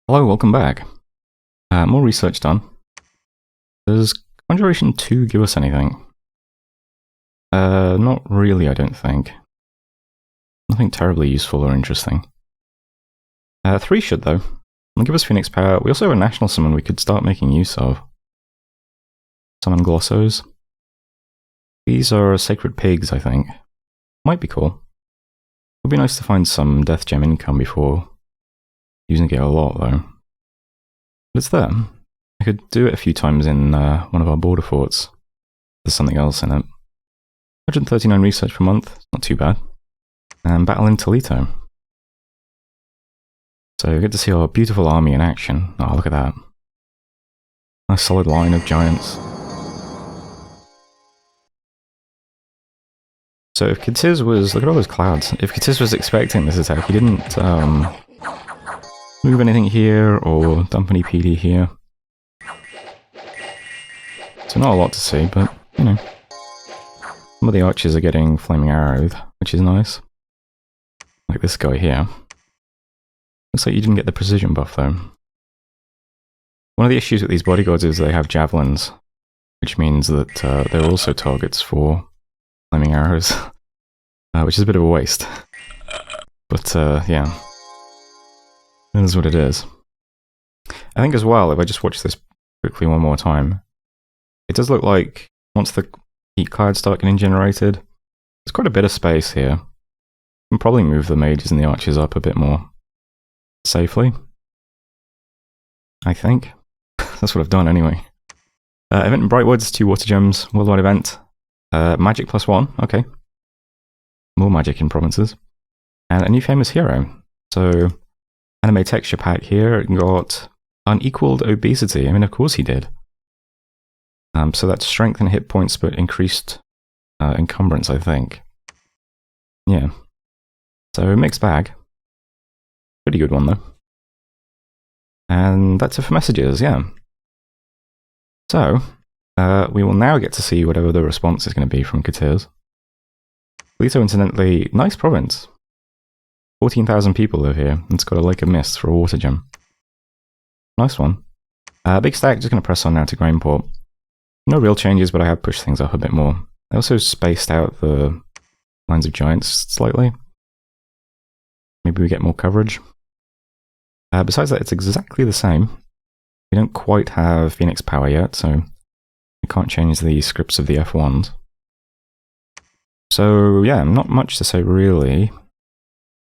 Hello, welcome back. More research done. Does Conjuration 2 give us anything? Not really, I don't think. Nothing terribly useful or interesting. 3 should, though. It'll give us Phoenix Power. We also have a national summon we could start making use of. Summon Glossos. These are Sacred Pigs, I think. Might be cool. Would be nice to find some Death Gem income before using it a lot, though. But it's there. I could do it a few times in one of our border forts. There's something else in it. 139 research per month, not too bad. And battle in Toledo. So good to see our beautiful army in action. Oh, look at that. Nice solid line of giants. So if Katiz was... look at all those clouds. If Katiz was expecting this attack, he didn't move anything here or dump any PD here. So not a lot to see, but, you know. Some of the archers are getting flaming arrowed, which is nice. Like this guy here. Looks like you didn't get the precision buff, though. One of the issues with these bodyguards is they have javelins, which means that they're also targets for flaming arrows, which is a bit of a waste. But, yeah. It is what it is. I think as well, if I just watch this quickly one more time, it does look like once the heat clouds start getting generated, there's quite a bit of space here. You can probably move the mages and the archers up a bit more safely. I think. That's what I've done anyway. Event in Brightwoods, 2 water gems, worldwide event. Magic +1, okay. More magic in provinces. And a new famous hero. So, anime texture pack here, it got unequaled obesity. I mean, of course he did. So that's strength and hit points, but increased encumbrance, I think. Yeah. So, mixed bag. Pretty good one, though. And that's it for messages, yeah. So, we will now get to see whatever the response is going to be from Katiz. Leto, incidentally, nice province. 14,000 people live here. It's got a Lake of Mist for a water gem. Nice one. Big stack, just going to press on now to Grainport. No real changes, but I have pushed things up a bit more. I also spaced out the lines of giants slightly. Maybe we get more coverage. Besides that, it's exactly the same. We don't quite have Phoenix Power yet, so we can't change the scripts of the F1s. So, yeah, not much to say really.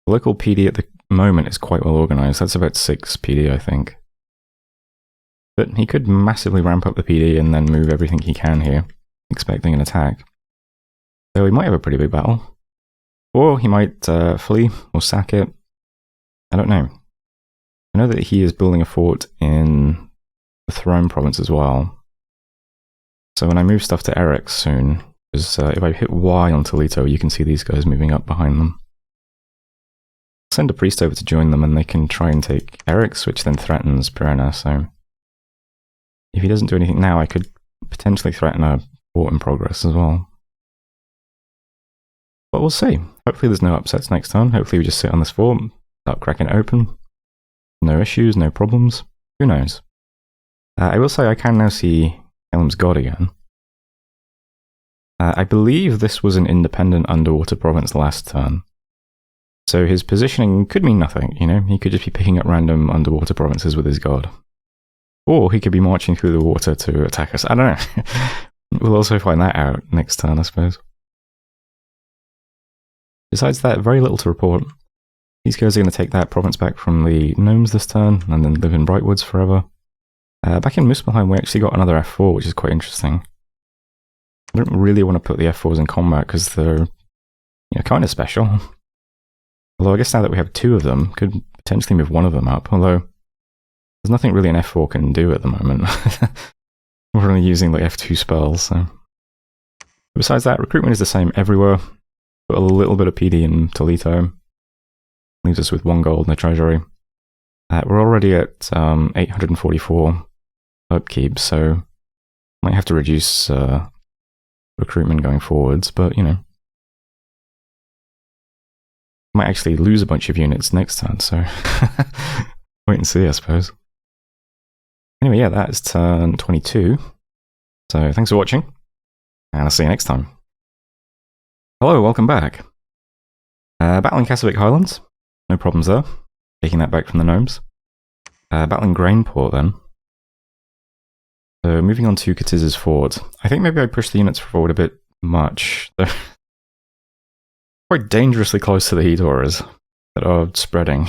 The local PD at the moment is quite well organised. That's about 6 PD, I think. But he could massively ramp up the PD and then move everything he can here, expecting an attack. So he might have a pretty big battle. Or he might flee or sack it. I don't know. I know that he is building a fort in the Throne province as well. So when I move stuff to Eric's soon, because if I hit Y on Toledo, you can see these guys moving up behind them. Send a priest over to join them and they can try and take Eric's, which then threatens Pirena, so if he doesn't do anything now, I could potentially threaten a fort in progress as well. But we'll see. Hopefully there's no upsets next turn. Hopefully we just sit on this fort, start cracking it open. No issues, no problems. Who knows? I will say I can now see Helm's God again. I believe this was an independent underwater province last turn. So his positioning could mean nothing, you know? He could just be picking up random underwater provinces with his god. Or he could be marching through the water to attack us. I don't know. We'll also find that out next turn, I suppose. Besides that, very little to report. These guys are going to take that province back from the gnomes this turn, and then live in Brightwoods forever. Back in Muspelheim, we actually got another F4, which is quite interesting. I don't really want to put the F4s in combat, because they're kind of special. Although I guess now that we have 2 of them, could potentially move one of them up, although there's nothing really an F4 can do at the moment. We're only using like F2 spells, so. Besides that, recruitment is the same everywhere. Got a little bit of PD in Toledo. Leaves us with 1 gold in the treasury. We're already at 844 upkeep, so might have to reduce recruitment going forwards, but you know. Might actually lose a bunch of units next turn, so Wait and see, I suppose. Anyway, yeah, that is turn 22. So thanks for watching, and I'll see you next time. Hello, welcome back. Battling Kasavik Highlands. No problems there. Taking that back from the gnomes. Battling Grainport then. So moving on to Katiz's Ford. I think maybe I pushed the units forward a bit much. They're quite dangerously close to the heat auras that are spreading.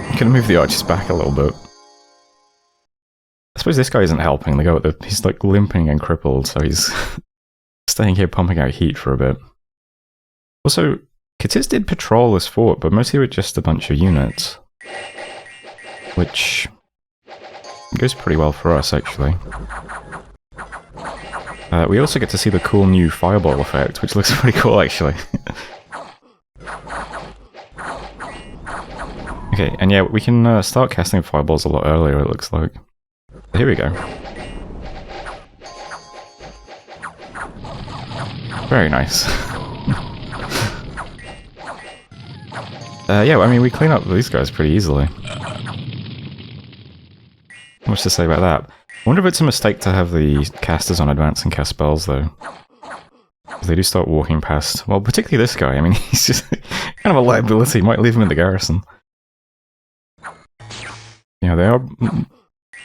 I'm gonna move the archers back a little bit. I suppose this guy isn't helping. He's like limping and crippled, so he's staying here pumping out heat for a bit. Also, Katiz did patrol this fort, but mostly with just a bunch of units. Which goes pretty well for us, actually. We also get to see the cool new fireball effect, which looks pretty cool, actually. Okay, and yeah, we can start casting fireballs a lot earlier, it looks like. Here we go. Very nice. Yeah, I mean, we clean up these guys pretty easily. Not much to say about that. I wonder if it's a mistake to have the casters on advance and cast spells, though. Because they do start walking past... Well, particularly this guy. I mean, he's just kind of a liability. Might leave him in the garrison. Yeah, they are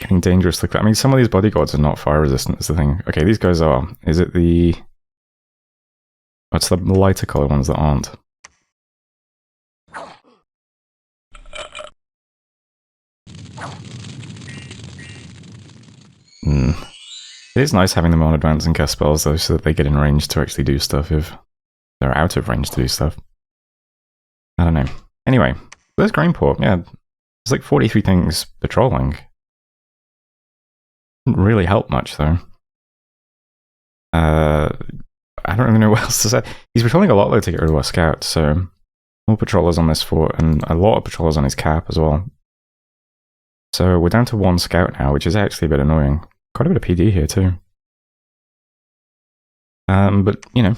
getting dangerously close. I mean, some of these bodyguards are not fire resistant, is the thing. Okay, these guys are. Is it the... What's the lighter colour ones that aren't? It is nice having them on advance and cast spells, though, so that they get in range to actually do stuff if they're out of range to do stuff. I don't know. Anyway, there's Grainport. Yeah, there's like 43 things patrolling. Didn't really help much, though. I don't really know what else to say. He's patrolling a lot, though, to get rid of our scouts, so more patrollers on this fort, and a lot of patrollers on his cap as well. So we're down to 1 scout now, which is actually a bit annoying. Quite a bit of PD here, too. But, you know,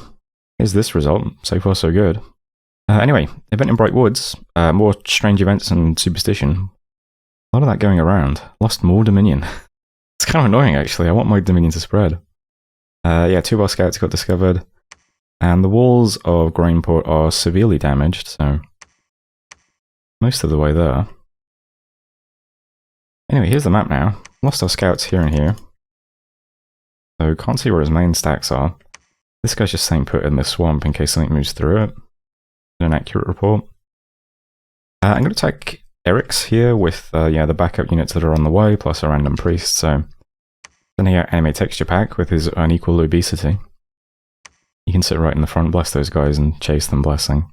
here's this result. So far, so good. Anyway, event in Bright Woods. More strange events and superstition. A lot of that going around. Lost more Dominion. It's kind of annoying, actually. I want my Dominion to spread. Yeah, 2 of our scouts got discovered. And the walls of Grainport are severely damaged, so... most of the way there. Anyway, here's the map now. Lost our scouts here and here. So can't see where his main stacks are. This guy's just staying put in this swamp in case something moves through it. An accurate report. I'm going to attack Eric's here with yeah, the backup units that are on the way, plus a random priest, so... Sending out Anime Texture Pack with his unequal obesity. He can sit right in the front, bless those guys, and chase them blessing.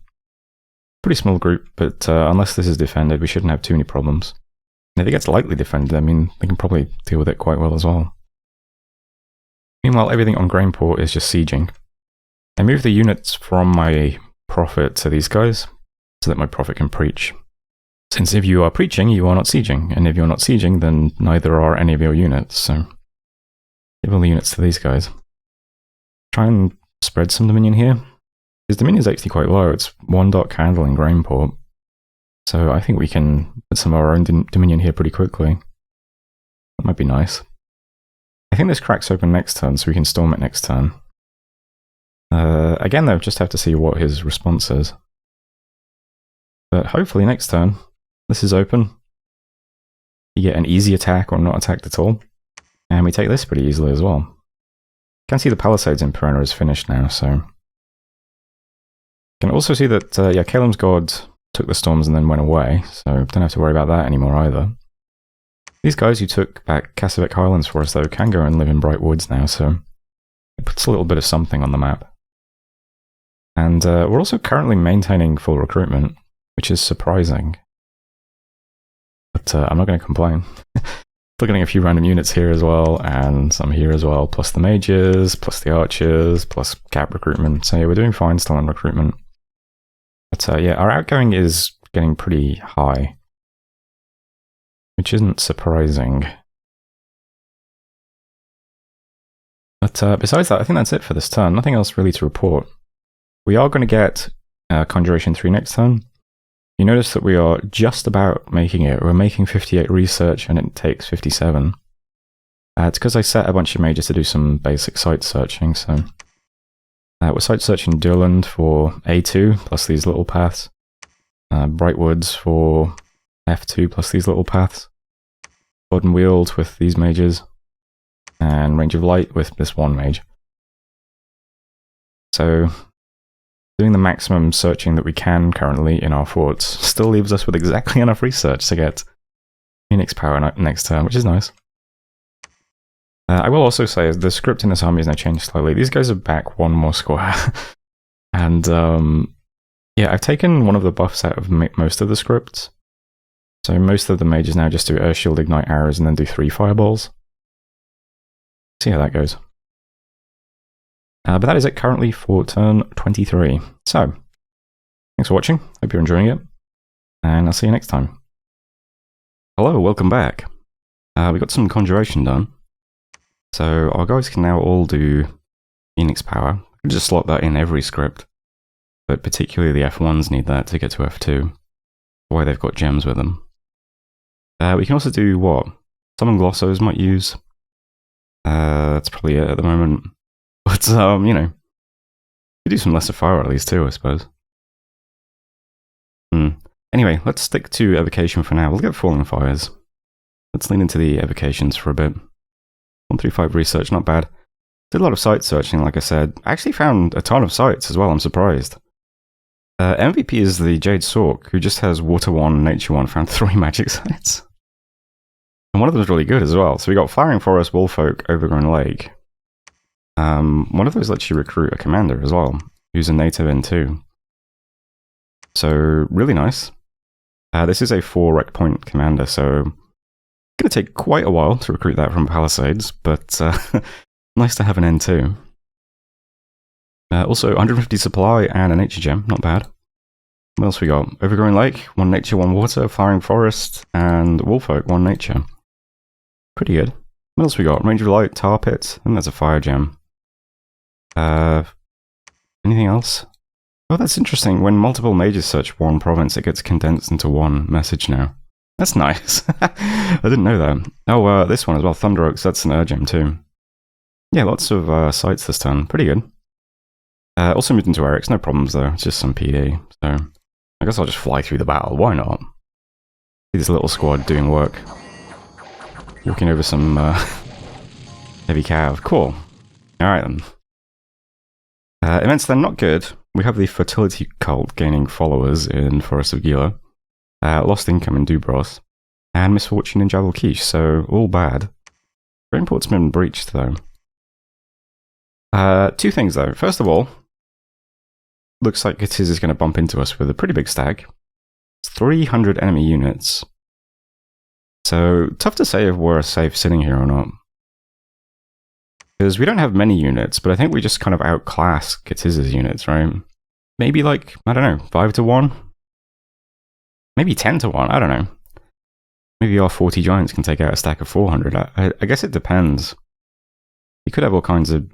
Pretty small group, but unless this is defended, we shouldn't have too many problems. And if it gets lightly defended, I mean, they can probably deal with it quite well as well. Meanwhile, everything on Grainport is just sieging. I move the units from my prophet to these guys, so that my prophet can preach. Since if you are preaching, you are not sieging, and if you're not sieging, then neither are any of your units, so... give all the units to these guys. Try and spread some Dominion here. His Dominion is actually quite low, it's 1 dot candle in Grainport. So I think we can put some of our own Dominion here pretty quickly. That might be nice. I think this cracks open next turn, so we can storm it next turn. Again though, just have to see what his response is. But hopefully next turn, this is open. You get an easy attack or not attacked at all. And we take this pretty easily as well. You can see the Palisades in Perona is finished now, so... You can also see that, yeah, Kalem's God took the storms and then went away, so don't have to worry about that anymore either. These guys who took back Kasavik Highlands for us, though, can go and live in Bright Woods now, so... it puts a little bit of something on the map. And we're also currently maintaining full recruitment, which is surprising. But I'm not going to complain. Still getting a few random units here as well, and some here as well, plus the mages, plus the archers, plus cap recruitment. So yeah, we're doing fine still on recruitment. But yeah, our outgoing is getting pretty high, which isn't surprising. But besides that, I think that's it for this turn. Nothing else really to report. We are going to get Conjuration 3 next turn. you notice that we are just about making it. We're making 58 research and it takes 57. It's because I set a bunch of mages to do some basic site searching, so... we're site searching Durland for A2 plus these little paths. Brightwoods for F2 plus these little paths. Borden Weald with these mages. And Range of Light with this one mage. So, doing the maximum searching that we can currently in our forts still leaves us with exactly enough research to get Phoenix power next turn, which is nice. I will also say the script in this army has now changed slightly. These guys are back one more square. And, yeah, I've taken one of the buffs out of most of the scripts. So most of the mages now just do Earth Shield, Ignite Arrows, and then do 3 Fireballs. See how that goes. But that is it currently for turn 23. So, thanks for watching. Hope you're enjoying it. And I'll see you next time. Hello, welcome back. We got some conjuration done. So our guys can now all do Phoenix power. We can just slot that in every script. But particularly the F1s need that to get to F2. Why they've got gems with them. We can also do what? Some Glossos might use. That's probably it at the moment. But, you know, we do some lesser fire at least too, I suppose. Anyway, let's stick to evocation for now. We'll get Falling Fires. Let's lean into the evocations for a bit. 135 research, not bad. Did a lot of site searching, like I said. I actually found a ton of sites as well, I'm surprised. MVP is the Jade Sork, who just has Water 1, Nature 1, found 3 magic sites. And one of them is really good as well. So we got Flowering Forest, Woolfolk, Overgrown Lake. One of those lets you recruit a commander as well, who's a native in too. So, really nice. This is a 4 rec point commander, so it's going to take quite a while to recruit that from Palisades, but nice to have an N2. Also, 150 supply and a nature gem, not bad. What else we got? Overgrown Lake, 1 nature, 1 water, Flowering Forest, and Woolfolk, 1 nature. Pretty good. What else we got? Range of Light, Tar Pit, and there's a fire gem. Anything else? Oh, that's interesting. When multiple mages search one province, it gets condensed into one message now. That's nice. I didn't know that. Oh, this one as well, Thunder Oaks, that's an gem too. Yeah, lots of sites this turn. Pretty good. Also moved into Eric's, no problems though. It's just some PD. So I guess I'll just fly through the battle. Why not? See this little squad doing work. Walking over some heavy cav. Cool. Alright then. Events then, not good. We have the Fertility Cult gaining followers in Forest of Gila. Lost income in Dubros. And misfortune in Jabal Quiche, so all bad. Grainport's been breached though. 2 things though. First of all, looks like Gatiz is going to bump into us with a pretty big stag. It's 300 enemy units. So, tough to say if we're safe sitting here or not. Because we don't have many units, but I think we just kind of outclass Gatiz's units, right? Maybe like, I don't know, 5 to 1? Maybe 10 to 1, I don't know. Maybe our 40 giants can take out a stack of 400. I guess it depends. You could have all kinds of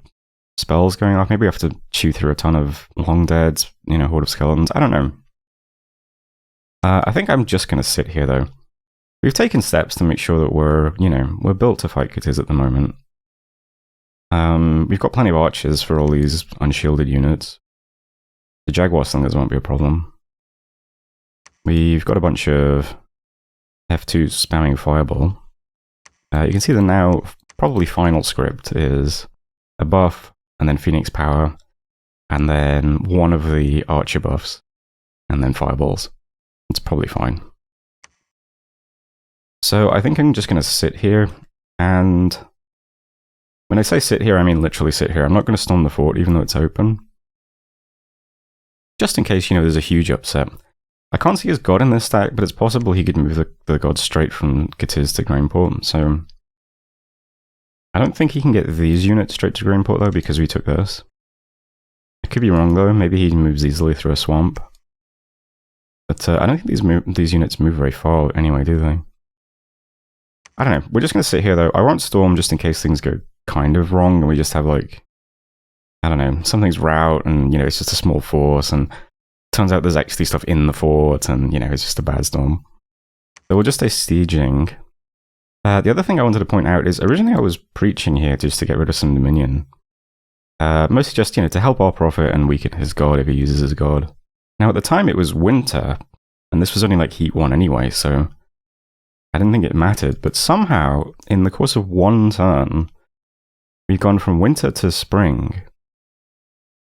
spells going off. Maybe we have to chew through a ton of long deads, you know, Horde of Skeletons. I don't know. I think I'm just going to sit here, though. We've taken steps to make sure that we're, you know, we're built to fight Gatiz at the moment. We've got plenty of archers for all these unshielded units. The Jaguar Slingers won't be a problem. We've got a bunch of F2s spamming Fireball. You can see the now probably final script is a buff, and then Phoenix Power, and then one of the Archer buffs, and then Fireballs. It's probably fine. So I think I'm just going to sit here, and when I say sit here, I mean literally sit here. I'm not going to storm the fort, even though it's open. Just in case, you know, there's a huge upset. I can't see his god in this stack, but it's possible he could move the god straight from Gatiz to Grainport, so I don't think he can get these units straight to Grainport, though, because we took this. I could be wrong, though. Maybe he moves easily through a swamp. But I don't think these units move very far anyway, do they? I don't know. We're just going to sit here, though. I won't storm just in case things go kind of wrong, and we just have, like, I don't know, something's rout, and, you know, it's just a small force, and turns out there's actually stuff in the fort, and, you know, it's just a bad storm. So we'll just stay sieging. The other thing I wanted to point out is, originally I was preaching here just to get rid of some Dominion. Mostly just, you know, to help our prophet and weaken his god if he uses his god. Now, at the time, it was winter, and this was only like Heat 1 anyway, so I didn't think it mattered. But somehow, in the course of one turn, we've gone from winter to spring.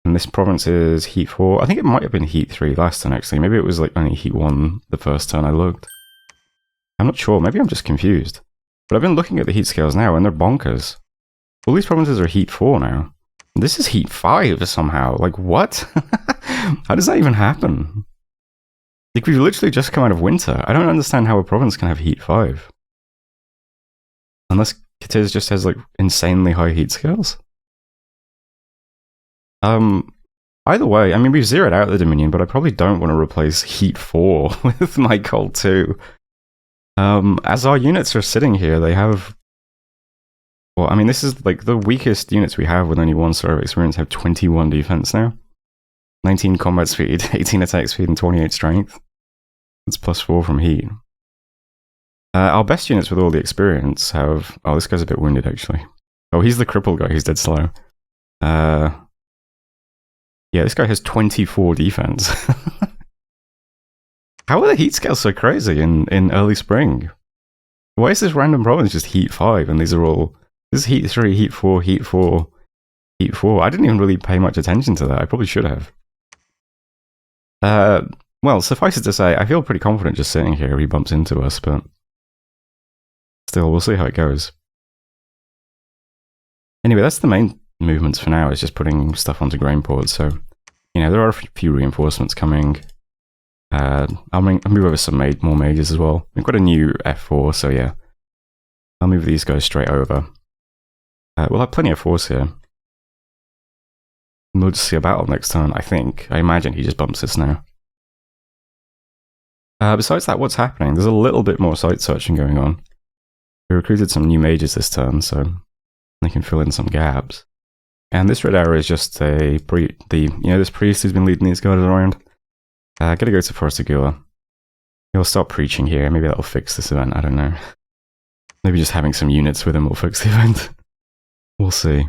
And this province is Heat 4. I think it might have been Heat 3 last turn, actually. Maybe it was like only Heat 1 the first turn I looked. I'm not sure. Maybe I'm just confused. But I've been looking at the heat scales now, and they're bonkers. All these provinces are Heat 4 now. This is Heat 5 somehow. Like, what? How does that even happen? Like, we've literally just come out of winter. I don't understand how a province can have Heat 5. Unless Cadiz just has, like, insanely high heat scales. Either way, I mean, we've zeroed out the Dominion, but I probably don't want to replace Heat 4 with my Cold 2. As our units are sitting here, they have... Well, I mean, this is like the weakest units we have with only 1 star of experience have 21 defense now. 19 combat speed, 18 attack speed, and 28 strength. That's +4 from heat. Our best units with all the experience have... Oh, this guy's a bit wounded, actually. Oh, he's the crippled guy, he's dead slow. Yeah, this guy has 24 defense. How are the heat scales so crazy in early spring? Why is this random province just Heat 5 and these are all... This is Heat 3, Heat 4, Heat 4, Heat 4. I didn't even really pay much attention to that. I probably should have. Well, suffice it to say, I feel pretty confident just sitting here if he bumps into us, but... Still, we'll see how it goes. Anyway, that's the main movements for now, is just putting stuff onto Grainport, so... You know, there are a few reinforcements coming. I'll move over some more mages as well. We've got a new F4, so yeah. I'll move these guys straight over. We'll have plenty of force here. We'll just see a battle next turn, I think. I imagine he just bumps this now. Besides that, what's happening? There's a little bit more site searching going on. We recruited some new mages this turn, so they can fill in some gaps. And this red arrow is just this priest who's been leading these guys around. Gotta go to Forest of Gula. He'll start preaching here. Maybe that'll fix this event. I don't know. Maybe just having some units with him will fix the event. We'll see.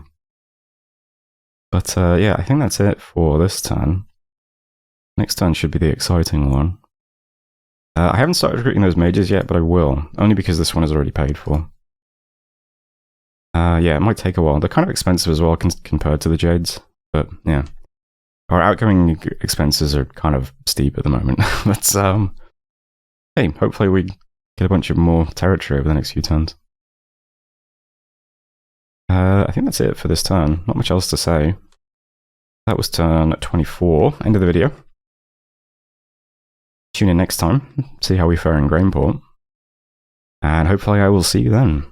But yeah, I think that's it for this turn. Next turn should be the exciting one. I haven't started recruiting those mages yet, but I will. Only because this one is already paid for. Yeah, it might take a while. They're kind of expensive as well compared to the Jades. But yeah. Our outgoing expenses are kind of steep at the moment. But hey, hopefully we get a bunch of more territory over the next few turns. I think that's it for this turn. Not much else to say. That was turn 24. End of the video. Tune in next time. See how we fare in Grainport. And hopefully I will see you then.